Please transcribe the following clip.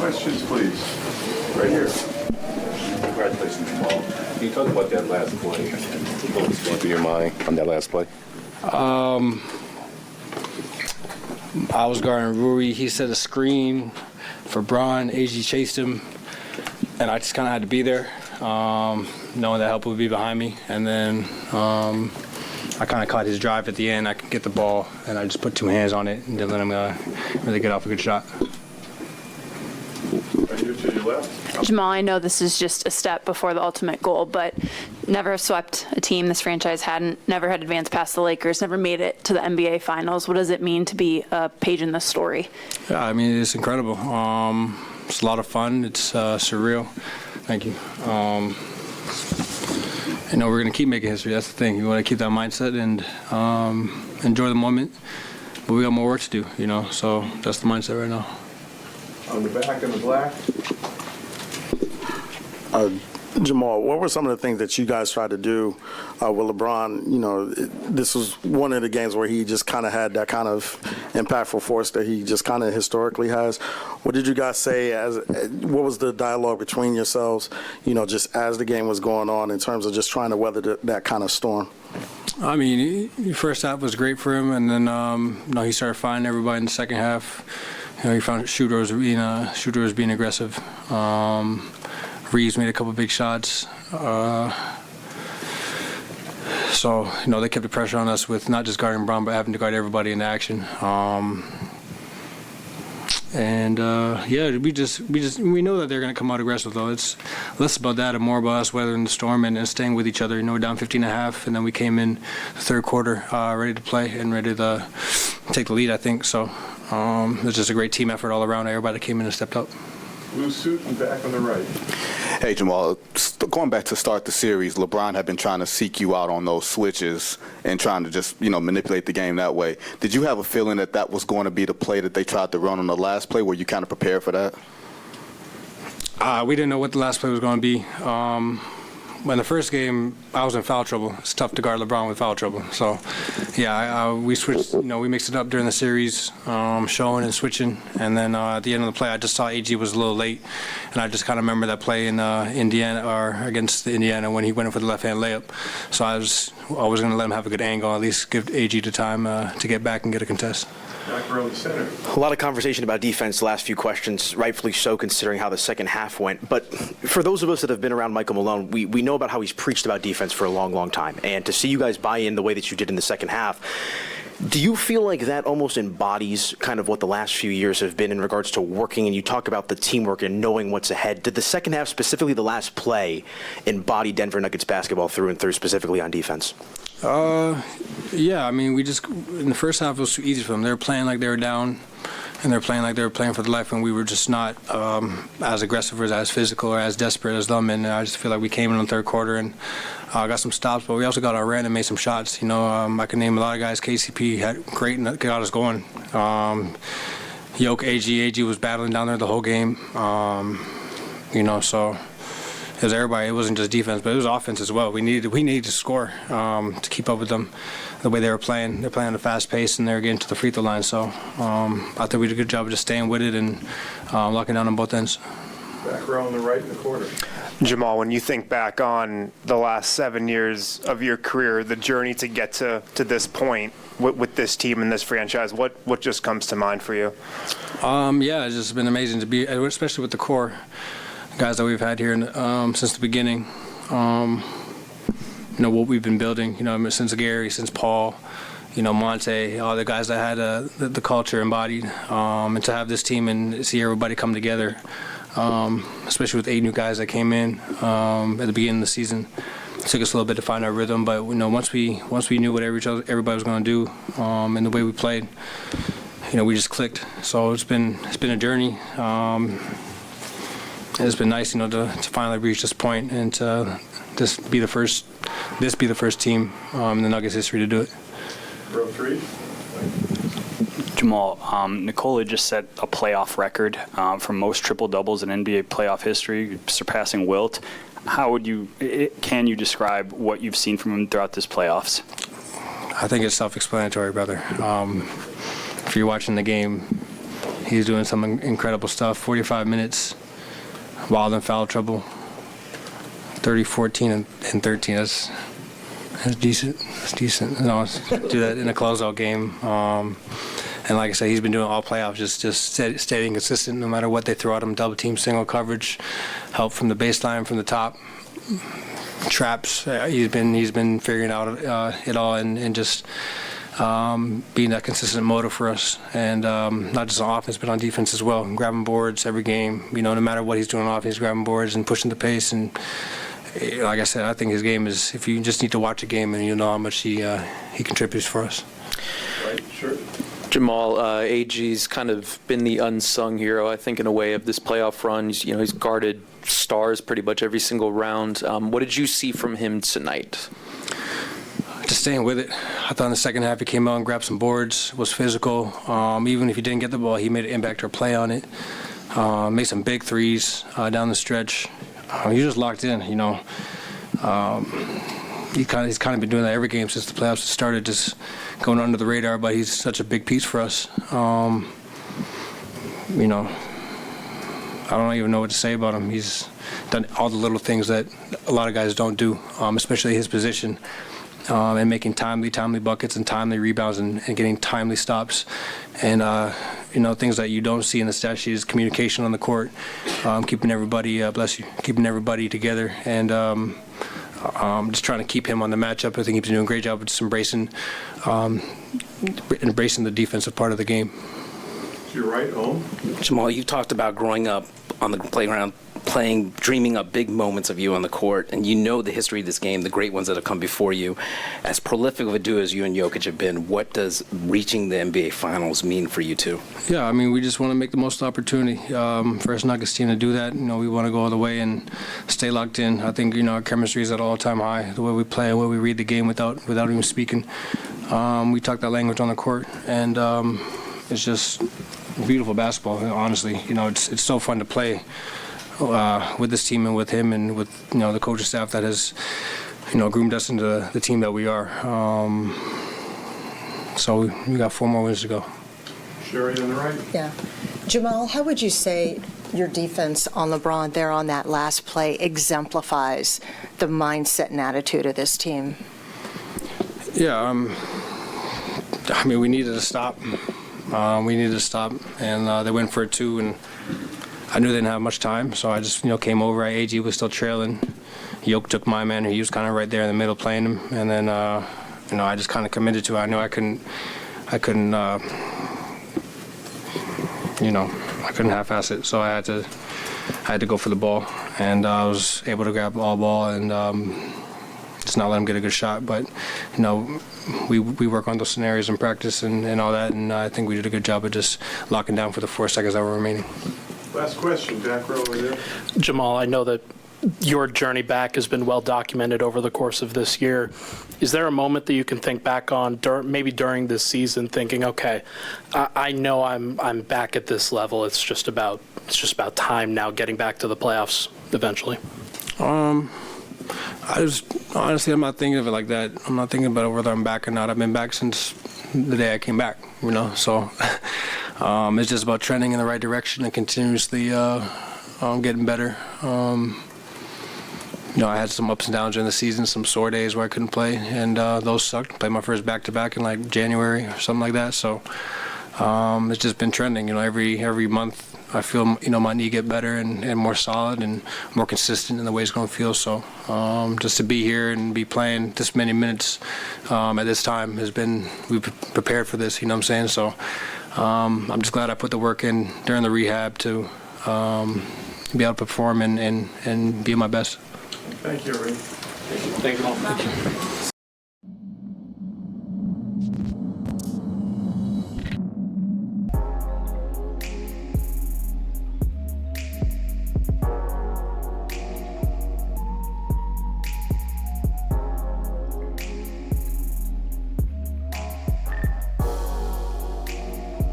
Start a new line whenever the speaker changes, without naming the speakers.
Questions, please. Right here.
Congratulations, Jamal. Can you talk about that last play? What was going through your mind on that last play?
I was guarding Rui. He set a screen for Braun. AG chased him, and I just kind of had to be there, knowing that help would be behind me. And then I kind of caught his drive at the end. I could get the ball, and I just put two hands on it and didn't let him really get off a good shot.
Right here to your left.
Jamal, I know this is just a step before the ultimate goal, but never have swept a team this franchise hadn't, never had advanced past the Lakers, never made it to the NBA Finals. What does it mean to be a page in this story?
Yeah, I mean, it's incredible. It's a lot of fun. It's surreal. Thank you. We're going to keep making history. That's the thing. You want to keep that mindset and enjoy the moment. But we got more work to do, so that's the mindset right now.
On the back in the black.
Jamal, what were some of the things that you guys tried to do with LeBron? This was one of the games where he just kind of had that kind of impactful force that he just kind of historically has. What did you guys say? What was the dialogue between yourselves, just as the game was going on in terms of just trying to weather that kind of storm?
I mean, the first half was great for him, and then he started finding everybody in the second half. He found shooters being aggressive. Reeves made a couple big shots. So they kept the pressure on us with not just guarding Braun, but having to guard everybody in action. We know that they're going to come out aggressive, though. It's less about that and more about us weathering the storm and staying with each other. We're down 15.5, and then we came in the third quarter ready to play and ready to take the lead, I think. So it was just a great team effort all around. Everybody came in and stepped up.
Blue suit and back on the right.
Hey, Jamal, going back to start the series, LeBron had been trying to seek you out on those switches and trying to just, manipulate the game that way. Did you have a feeling that was going to be the play that they tried to run on the last play? Were you kind of prepared for that?
We didn't know what the last play was going to be. In the first game, I was in foul trouble. It's tough to guard LeBron with foul trouble. So, we switched. We mixed it up during the series, showing and switching. And then at the end of the play, I just saw AG was a little late, and I just kind of remember that play in Indiana or against Indiana when he went in for the left-hand layup. So I was always going to let him have a good angle, at least give AG the time to get back and get a contest.
Back row in the center.
A lot of conversation about defense the last few questions, rightfully so considering how the second half went. But for those of us that have been around Michael Malone, we know about how he's preached about defense for a long, long time. And to see you guys buy in the way that you did in the second half, do you feel like that almost embodies kind of what the last few years have been in regards to working, and you talk about the teamwork and knowing what's ahead? Did the second half, specifically the last play, embody Denver Nuggets basketball through and through, specifically on defense?
Yeah, I mean, in the first half, it was too easy for them. They were playing like they were down, and they were playing like they were playing for their life, and we were just not as aggressive or as physical or as desperate as them. And I just feel like we came in the third quarter and got some stops, but we also got our run and made some shots. I can name a lot of guys. KCP had great and got us going. Yoke, AG was battling down there the whole game. So it was everybody. It wasn't just defense, but it was offense as well. We needed to score to keep up with them the way they were playing. They're playing at a fast pace, and they were getting to the free throw line. So I thought we did a good job of just staying with it and locking down on both ends.
Back row on the right in the corner.
Jamal, when you think back on the last 7 years of your career, the journey to get to this point with this team and this franchise, what just comes to mind for you?
It's just been amazing to be, especially with the core guys that we've had here since the beginning. What we've been building, since Gary, since Paul, Monte, all the guys that had the culture embodied, and to have this team and see everybody come together, especially with 8 new guys that came in at the beginning of the season. It took us a little bit to find our rhythm, but once we knew what everybody was going to do and the way we played, we just clicked. So it's been a journey. It's been nice, to finally reach this point and to be the first team in the Nuggets history to do it.
Row 3.
Jamal, Nikola just set a playoff record for most triple-doubles in NBA playoff history, surpassing Wilt. Can you describe what you've seen from him throughout this playoffs?
I think it's self-explanatory, brother. If you're watching the game, he's doing some incredible stuff. 45 minutes, wild in foul trouble. 30, 14, and 13. That's decent. That's decent. No, do that in a closeout game. And like I said, he's been doing all playoffs, just staying consistent no matter what they throw at him. Double team, single coverage, help from the baseline, from the top, traps. He's been figuring out it all and just being that consistent motor for us. And not just on offense, but on defense as well. Grabbing boards every game. No matter what he's doing on offense, he's grabbing boards and pushing the pace. And like I said, I think his game is, if you just need to watch a game and you know how much he contributes for us.
Right, sure.
Jamal, AG's kind of been the unsung hero, I think, in a way, of this playoff run. He's guarded stars pretty much every single round. What did you see from him tonight?
Just staying with it. I thought in the second half he came out and grabbed some boards, was physical. Even if he didn't get the ball, he made an impact or play on it. Made some big threes down the stretch. He just locked in, He's kind of been doing that every game since the playoffs started, just going under the radar, but he's such a big piece for us. I don't even know what to say about him. He's done all the little things that a lot of guys don't do, especially his position, and making timely buckets and timely rebounds and getting timely stops. And, things that you don't see in the stat sheet is communication on the court, keeping everybody, keeping everybody together. And just trying to keep him on the matchup. I think he's doing a great job of just embracing the defensive part of the game.
To your right, home.
Jamal, you talked about growing up on the playground, dreaming up big moments of you on the court, and you know the history of this game, the great ones that have come before you. As prolific of a duo as you and Jokic have been, what does reaching the NBA Finals mean for you two?
Yeah, we just want to make the most opportunity for us Nuggets team to do that. We want to go all the way and stay locked in. I think our chemistry is at an all-time high. The way we play, the way we read the game without even speaking. We talk that language on the court, and it's just beautiful basketball. Honestly, it's so fun to play with this team and with him and with the coaching staff that has groomed us into the team that we are. So we got 4 more wins to go.
Sherry on the right.
Yeah. Jamal, how would you say your defense on LeBron there on that last play exemplifies the mindset and attitude of this team?
Yeah, we needed to stop. And they went for it too, and I knew they didn't have much time, so I just came over. AG was still trailing. Yoke took my man, and he was kind of right there in the middle playing him, and then I just kind of committed to it. I knew I couldn't half-ass it, so I had to go for the ball, and I was able to grab all ball and just not let him get a good shot. But we work on those scenarios in practice and all that, and I think we did a good job of just locking down for the 4 seconds that were remaining.
Last question, back row over there.
Jamal, I know that your journey back has been well documented over the course of this year. Is there a moment that you can think back on, maybe during this season, thinking, okay, I know I'm back at this level. It's just about time now, getting back to the playoffs eventually.
Honestly, I'm not thinking of it like that. I'm not thinking about whether I'm back or not. I've been back since the day I came back, so it's just about trending in the right direction and continuously getting better. I had some ups and downs during the season, some sore days where I couldn't play, and those sucked. Played my first back-to-back in like January or something like that, so it's just been trending. Every month I feel my knee get better and more solid and more consistent in the way it's going to feel. So just to be here and be playing this many minutes at this time we've prepared for this. What I'm saying? So I'm just glad I put the work in during the rehab to be able to perform and be at my best.
Thank you, Ray.
Thank you all.